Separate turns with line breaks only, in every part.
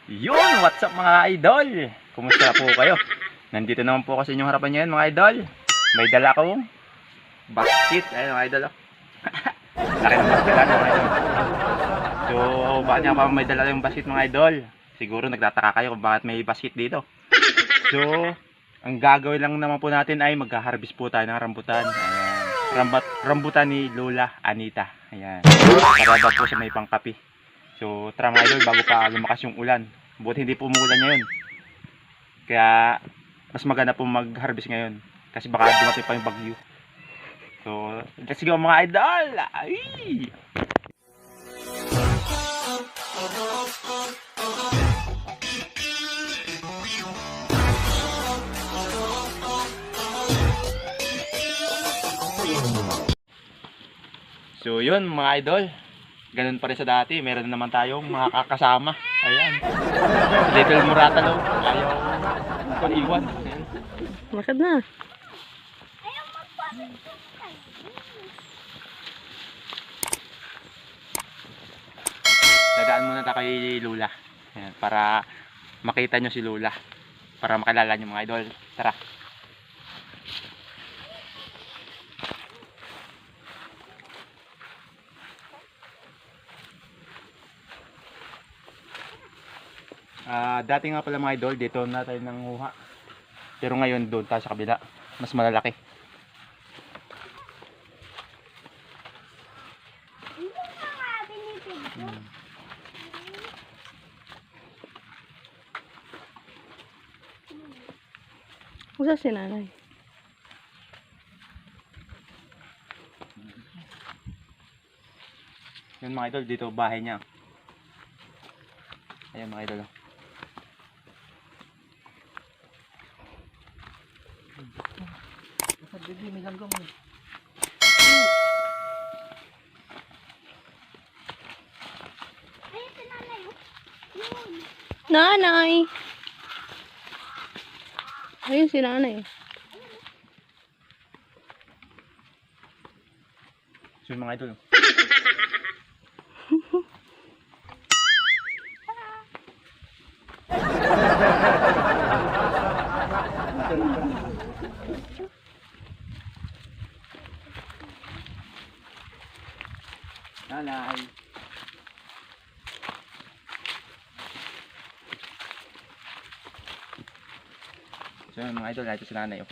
Yun, what's up mga idol? Kumusta po kayo? Nandito naman po ako sa inyong harapan ngayon mga idol. May dala akong basket. Ayun mga idol. Laki ng basket mga idol. So, bakit nga pa may dala yung basket mga idol? Siguro nagtataka kayo kung bakit may basket dito. So, ang gagawin lang naman po natin ay magha-harvest po tayo ng rambutan. Ayan. Rambutan ni Lola Anita. Ayan. Para daw po siya may pangkapi. So, tara mga idol, bago pa lumakas yung ulan. Buti hindi po umuulan ngayon. Kaya, mas maganda po mag-harvest ngayon. Kasi baka dumating pa yung bagyo. So, let's go mga idol! Ay! So, yun mga idol. Ganun pa rin sa dati, meron naman tayong mga kakasama. Ayan. Little Muratalo. Ayaw kung iwan. Ayan.
Bakit na?
Dadaan muna tayo kay Lola. Ayan, para makita nyo si Lola. Para makilala nyo mga idol. Tara. Dati nga pala mga idol, dito na tayo nanguha. Pero ngayon doon tayo sa kabila. Mas malalaki.
Usa si nanay.
Yun mga idol, dito bahay niya. Ayan mga idol. May langgam mo.
Nanay! Ayun si nanay.
So yun mga idol. Nanay. So yun mga idol, ito si nanay. Oh.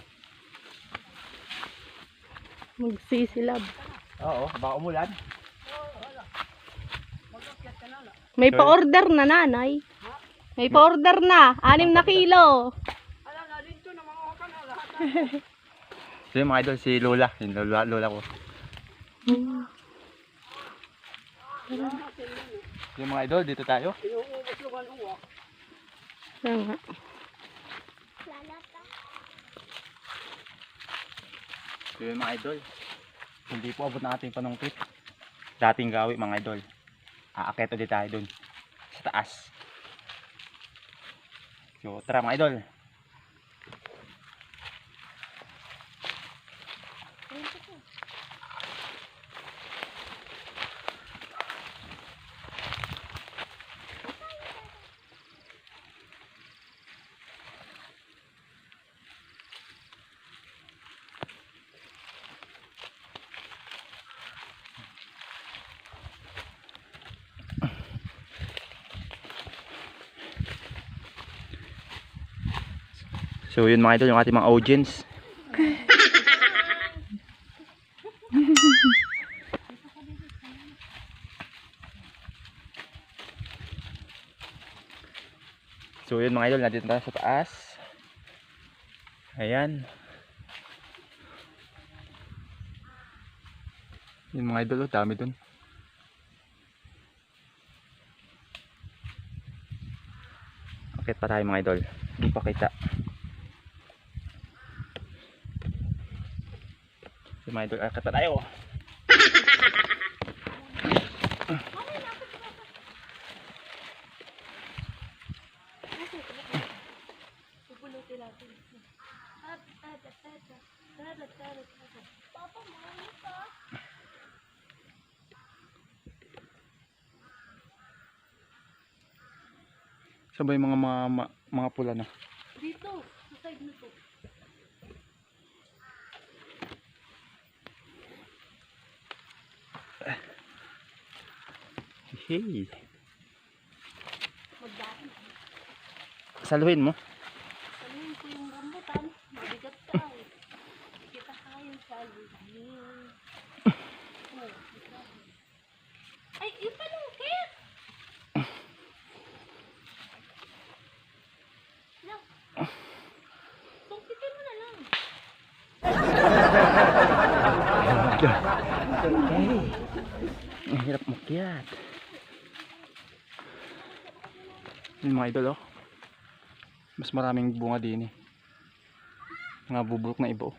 Magsisilab.
Oo, baka umulan.
May pa-order na nanay. May pa-order na. 6 na kilo.
So yun mga idol, si Lola. Yung Lola ko. Yung mga idol, dito tayo.
Ayan nga.
So yun mga idol, hindi po abot ng ating panungkit. Dating gawi mga idol. Aakyat ulit tayo dun sa taas. So tara mga idol. So yun mga idol, yung ating mga audience. So yun mga idol, nandito tayo sa taas. Ayan. Yun mga idol, dami dun. Akit pa tayo mga idol. Hindi pa kita. So mga idol, akit pa tayo. Sabay mga pula na.
Dito, sa side na to.
Hey.
Magdaan.
Saluhin mo.
Saluhin ko yung rambutan. Mabigat ka eh. Kita kayong saluhin. Oh, ay, yung palungkit! Lang. Tungkitin mo na lang.
Ang hirap makyat. Yung mga idol oh. Mas maraming bunga din eh. Mga bubulok na iba oh.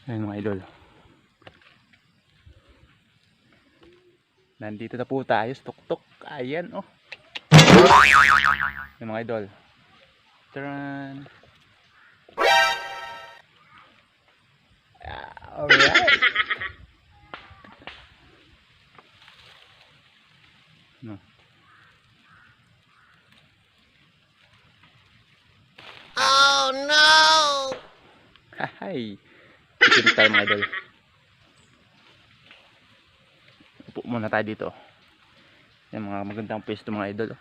Ayun mga idol. Nandito na po tayo sa tuktok. Ayan oh. Yung mga idol. Turn. Alright. No.
Oh no!
Hahay. Dito tayo mga idol. Upo muna tayo dito. Yan mga magandang pwesto mga idol.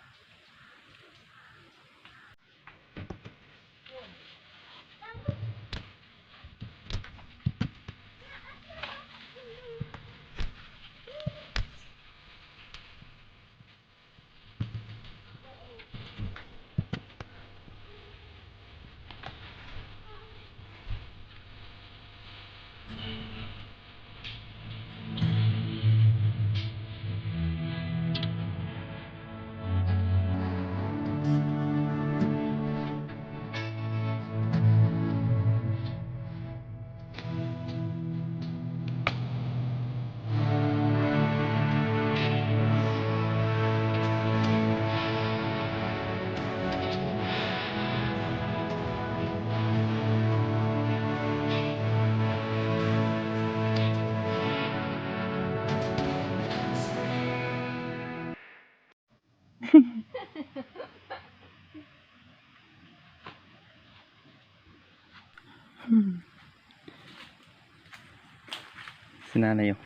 Si nanay yun.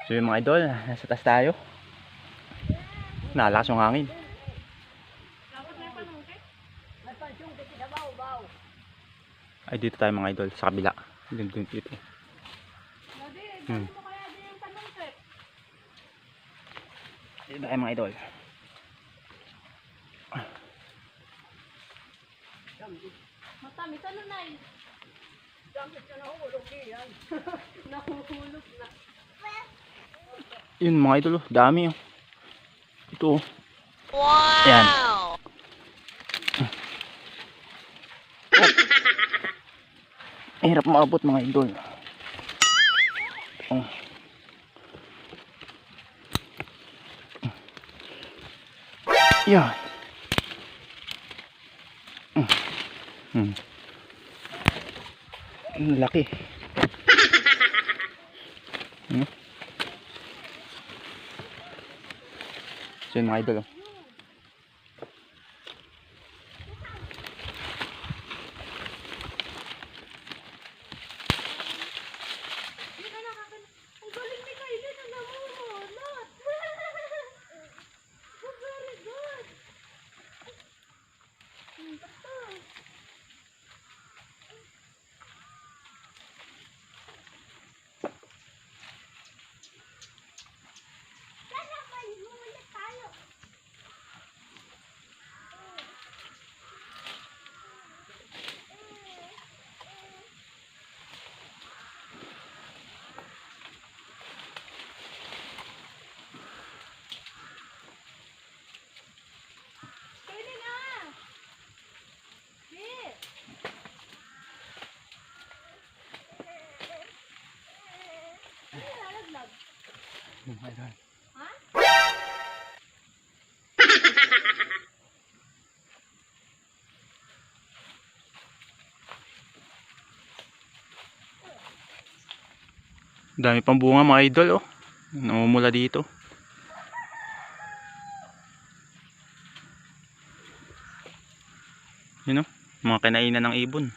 So yung mga idol, nasa taas tayo. Nalakas yung hangin. Ay dito tayo mga idol, sa kabila. Dito. Dito tayo mga idol.
Matamis, ano na eh? Gamit ka nahulog yan. Nahuhulog na.
Yun mga idol, dami oh. Ito oh.
Wow!
Ayan. Oh. Hirap maabot mga idol. Oh. Yan. Ang laki. So yun mga idol oh.
Ang galing ni Kylie na namumulot. Oh, very good. Ang basta. Sana kayo, mumulit tayo. Kylie na. Here. Ano lalaglag?
Yung mga idol.
Ha?
Dami pang bunga mga idol oh. Namumula dito. Yun oh, mga kinainan ng ibon.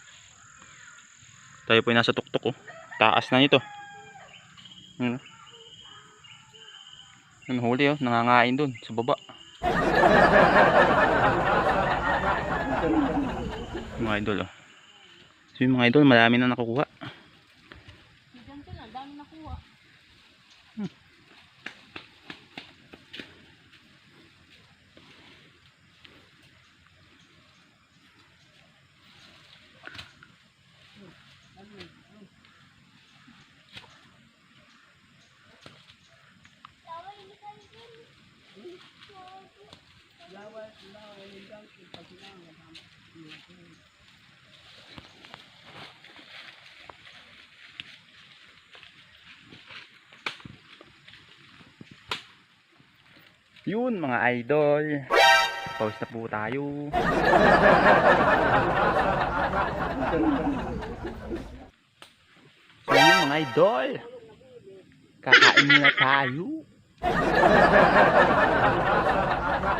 Tayo po ay nasa tuktok oh. Taas na nito. Yun oh. Yung huli oh, nangangain dun sa baba. Mga idol oh. So yung mga idol, marami na nakukuha.
Diyan sila, dami nakuha.
Yun mga idol. Pause na po tayo. So yun mga idol. Kakain muna tayo.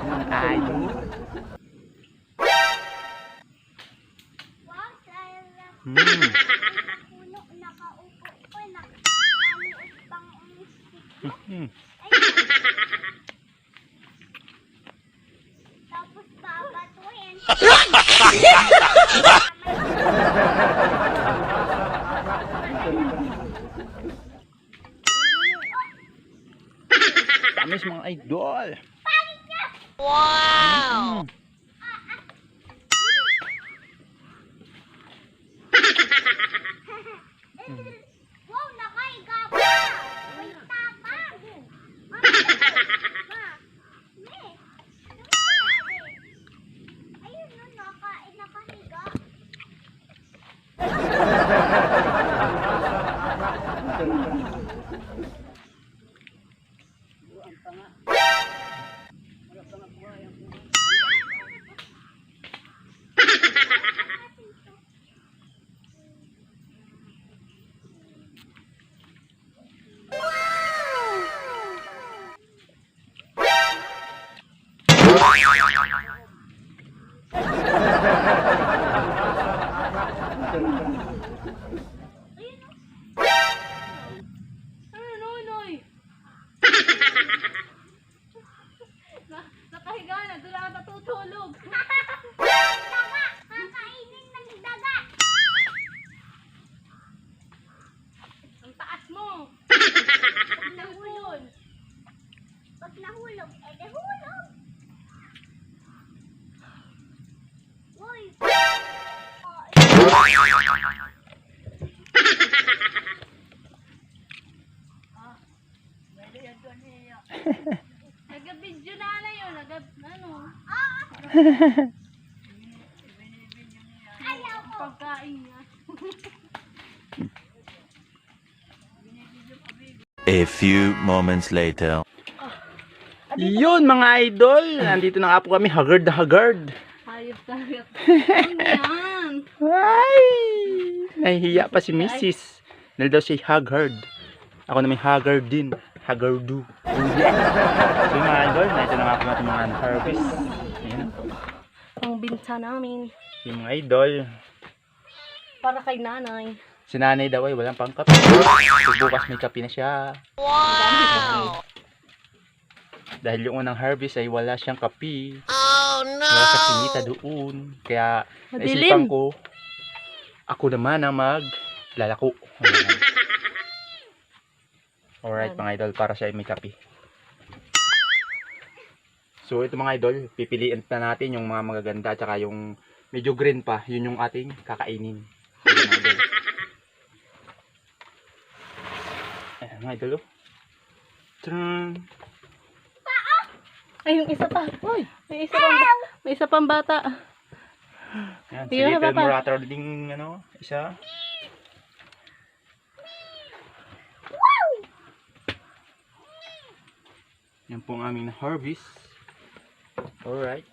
Yun tayo.
Puno, nakaupo ko, nakaliit pang umisip. Tapos babatuin.
Tamis mga idol.
Wow! Wow, nakaiga pa! May tapang! Ma, me, ayun no, nakahiga. Ano, Nonoy? Nakahiga na, doon ako natutulog. Daga! Kakainin ng daga! Ang taas mo! Pag nahulog! Pag nahulog, hulog! Uy! Nag-video na yun. Ano? Ayaw ko. Pagkain niya.
A few moments later.
Yun mga idol. Nandito na nga po kami. Haggard na haggard.
Hayop talaga. Ano yan?
Ay! Nahihiya pa si Mrs. Dahil daw siya haggard. Ako naman haggard din. Haggardu. Yeah. So yung mga idol, na ito na nga po natin mga harvest. Ayan.
Ang binta namin.
Yung mga idol.
Para kay nanay.
Si nanay daw ay walang pangkape. So bukas may kape na siya.
Wow!
Dahil yung unang harvest ay wala siyang kape.
Oh no!
Wala sa kinita doon. Kaya
Madilim.
naisipan ko, ako naman ang maglalako. Ayan. Alright mga idol, para siya ay may kape. So ito mga idol, pipiliin na natin yung mga magaganda at saka yung medyo green pa, yun yung ating kakainin. Ayan mga idol. Ayan mga idol. Tadaan!
Ay, yung isa pa. May isa pang bata.
Ayan, si
Yun,
Little
papa.
Morator ding ano, isa. Yan po ang aming harvest. Alright.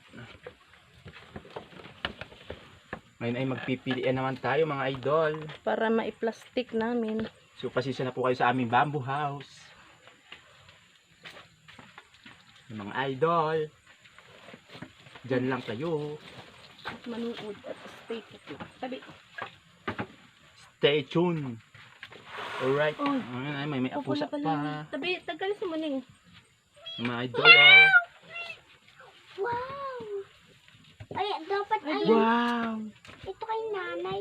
Ngayon ay magpipilian naman tayo mga idol.
Para maiplastic namin.
So, pasensya na po kayo sa aming bamboo house. Yung mga idol. Diyan lang kayo.
At manuod at stay put lang. Tabi.
Stay tuned. Alright.
Oy.
Ay, may
Opo
apusa
na pala.
pa.
Tabi, tagalis mo ning.
Yung mga idol, oh.
Wow! Ay, dapat
Ay,
ay,
Wow!
ito kay nanay.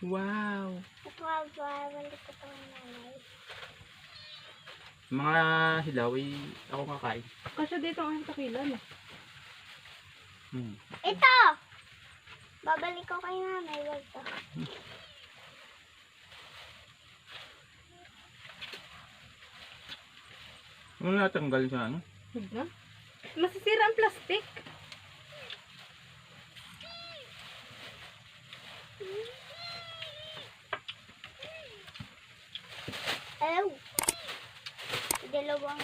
Wow!
Ito nga ba, balik ko ito kay nanay.
Mga hilaw, ako kakain.
Kasi dito ang takilan.
Ito! Babalik ko kay nanay, wag to.
Ano natanggal sa ano?
Huwag na. Masisira ang plastic.
Ew! Dalawang...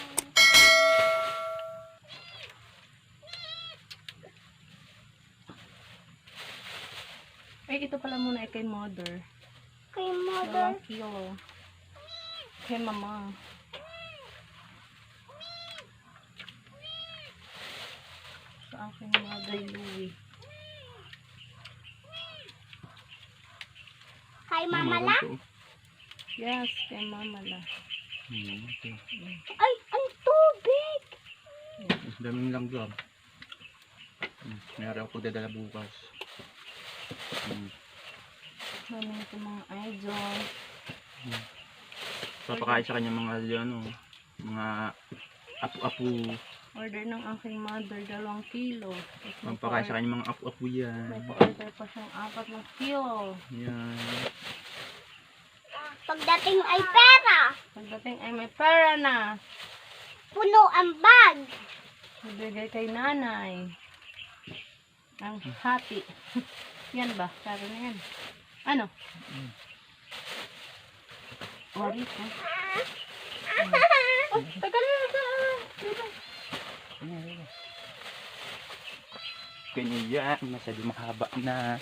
Ay, ito pala muna ay kay mother.
Kay mother.
2 kilo. Kay mama. Sa aking mother Louie.
Kay mama la.
Yes, kay mama la.
Okay.
Ay, ang tubig!
Daming lang job. Meron ako dadala bukas.
Namin ito mga idol.
Papakain sa kanya mga ano, mga apu-apu.
Order ng aking mother 2 kilo.
Papakain sa kanya mga apu-apu
May
yan.
pa-order pa siyang 4 kilo.
Yan.
Pagdating ay pera.
Pagdating ay may pera na.
Puno ang bag.
Ibigay kay nanay. Ang hati. Yan ba? Pera na yan. Ano? Warit ha? Oh, tagal na sa...
Ganyan yan. Masyado mahaba na.